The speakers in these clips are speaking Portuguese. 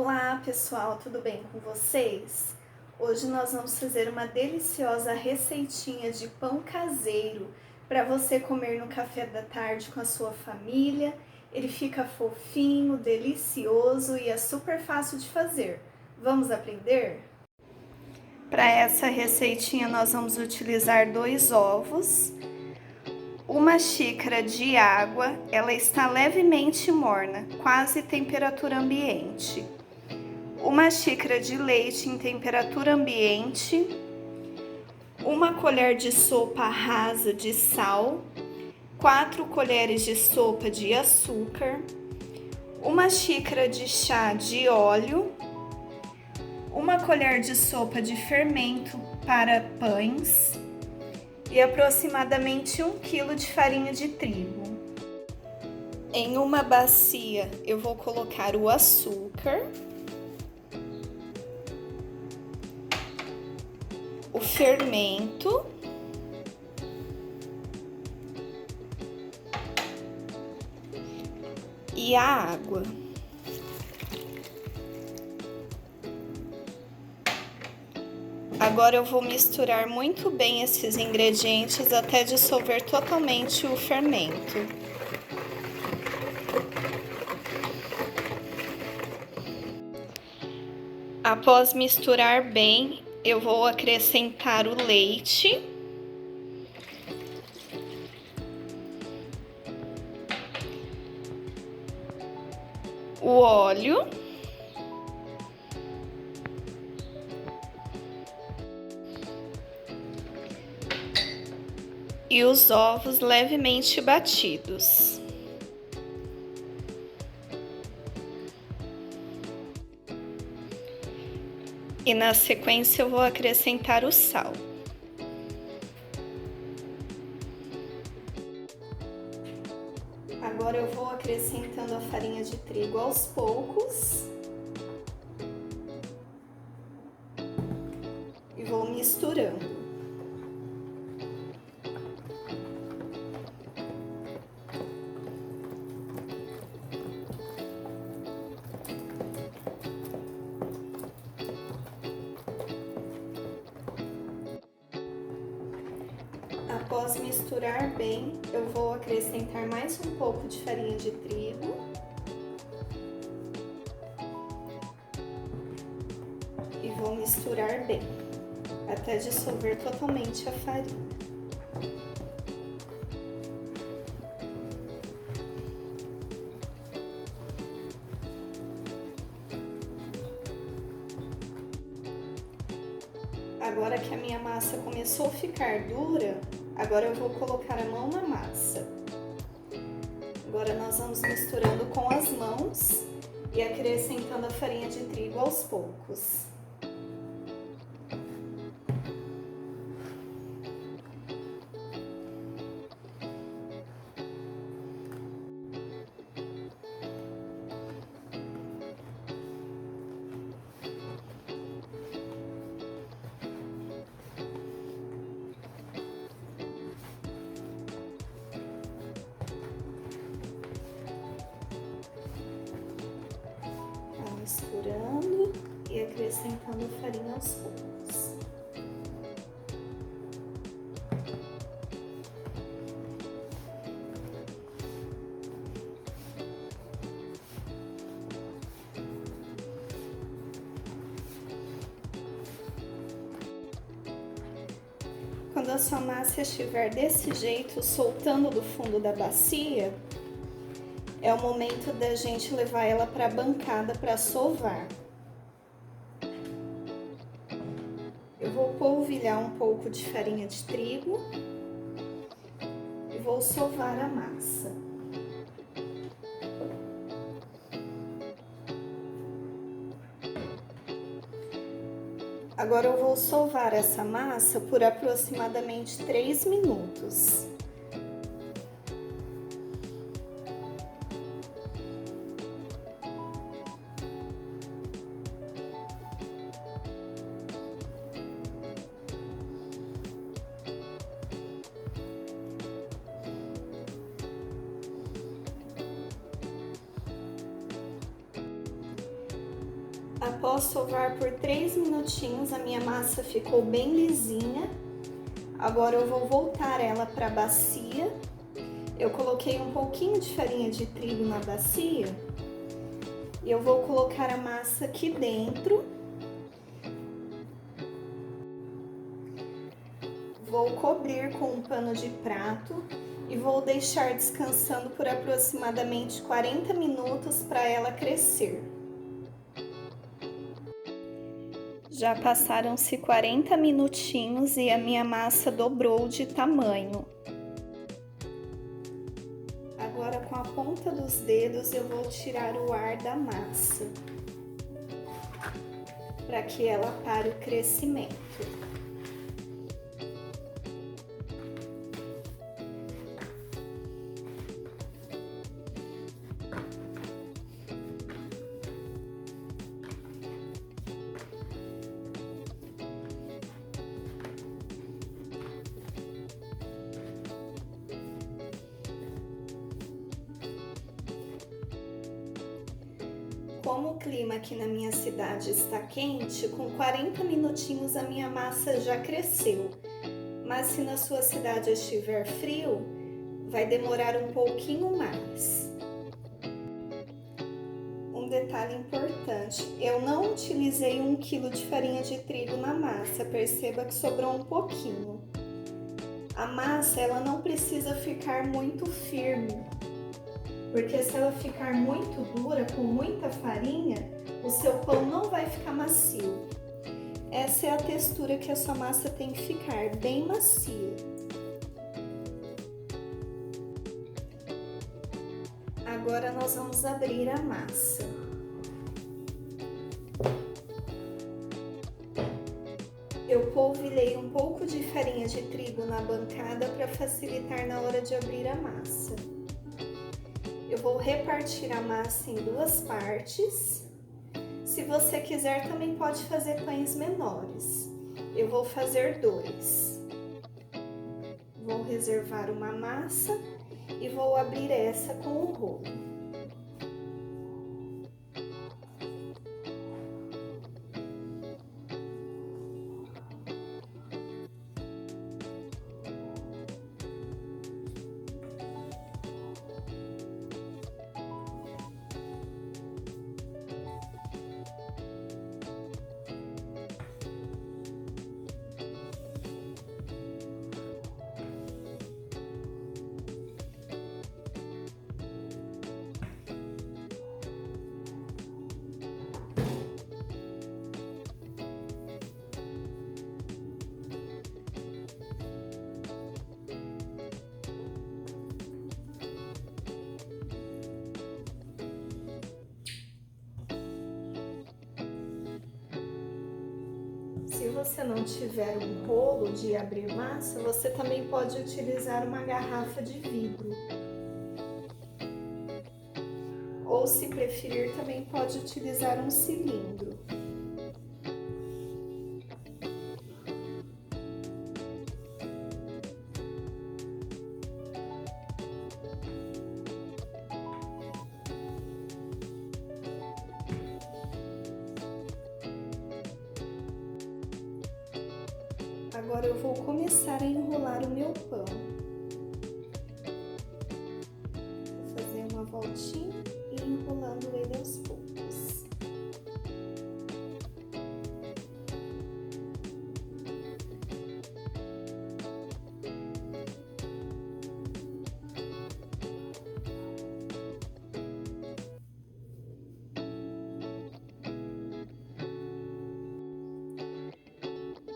Olá pessoal, tudo bem com vocês? Hoje nós vamos fazer uma deliciosa receitinha de pão caseiro para você comer no café da tarde com a sua família. Ele fica fofinho, delicioso e é super fácil de fazer. Vamos aprender? Para essa receitinha nós vamos utilizar 2 ovos, uma xícara de água, ela está levemente morna, quase temperatura ambiente. Uma xícara de leite em temperatura ambiente, uma colher de sopa rasa de sal, 4 colheres de sopa de açúcar, uma xícara de chá de óleo, uma colher de sopa de fermento para pães e aproximadamente 1 kg de farinha de trigo. Em uma bacia eu vou colocar o açúcar, o fermento e a água. Agora eu vou misturar muito bem esses ingredientes até dissolver totalmente o fermento. Após misturar bem, eu vou acrescentar o leite, o óleo e os ovos levemente batidos. E na sequência eu vou acrescentar o sal. Agora eu vou acrescentando a farinha de trigo aos poucos. E vou misturando. Após misturar bem, eu vou acrescentar mais um pouco de farinha de trigo. E vou misturar bem, até dissolver totalmente a farinha. Agora que a minha massa começou a ficar dura, agora eu vou colocar a mão na massa. Agora nós vamos misturando com as mãos e acrescentando a farinha de trigo aos poucos. Misturando e acrescentando a farinha aos poucos. Quando a sua massa estiver desse jeito, soltando do fundo da bacia, é o momento da gente levar ela para a bancada para sovar. Eu vou polvilhar um pouco de farinha de trigo e vou sovar a massa. Agora eu vou sovar essa massa por aproximadamente 3 minutos. Após sovar por 3 minutinhos, a minha massa ficou bem lisinha. Agora eu vou voltar ela para a bacia. Eu coloquei um pouquinho de farinha de trigo na bacia e eu vou colocar a massa aqui dentro. Vou cobrir com um pano de prato e vou deixar descansando por aproximadamente 40 minutos para ela crescer. Já passaram-se 40 minutinhos e a minha massa dobrou de tamanho. Agora, com a ponta dos dedos, eu vou tirar o ar da massa, para que ela pare o crescimento. Como o clima aqui na minha cidade está quente, com 40 minutinhos a minha massa já cresceu. Mas se na sua cidade estiver frio, vai demorar um pouquinho mais. Um detalhe importante, eu não utilizei 1 kg de farinha de trigo na massa, perceba que sobrou um pouquinho. A massa, ela não precisa ficar muito firme, porque se ela ficar muito dura, com muita farinha, o seu pão não vai ficar macio. Essa é a textura que a sua massa tem que ficar, bem macia. Agora nós vamos abrir a massa. Eu polvilhei um pouco de farinha de trigo na bancada para facilitar na hora de abrir a massa. Eu vou repartir a massa em 2 partes. Se você quiser, também pode fazer pães menores. Eu vou fazer 2. Vou reservar uma massa e vou abrir essa com o rolo. Se você não tiver um rolo de abrir massa, você também pode utilizar uma garrafa de vidro. Ou, se preferir, também pode utilizar um cilindro. Agora eu vou começar a enrolar o meu pão. Vou fazer uma voltinha e enrolando ele aos poucos.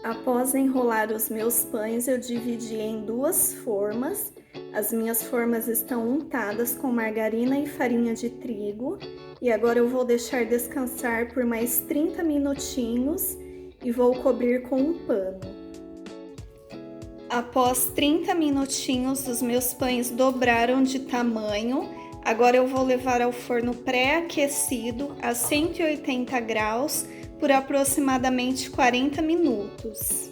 Após enrolar os meus pães, eu dividi em 2 formas. As minhas formas estão untadas com margarina e farinha de trigo. E agora eu vou deixar descansar por mais 30 minutinhos e vou cobrir com um pano. Após 30 minutinhos, os meus pães dobraram de tamanho. Agora eu vou levar ao forno pré-aquecido a 180 graus por aproximadamente 40 minutos.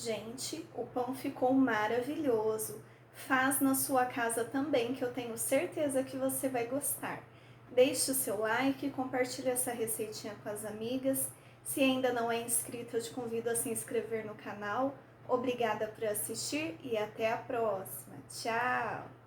Gente, o pão ficou maravilhoso. Faz na sua casa também, que eu tenho certeza que você vai gostar. Deixe o seu like e compartilhe essa receitinha com as amigas. Se ainda não é inscrito, eu te convido a se inscrever no canal. Obrigada por assistir e até a próxima. Tchau!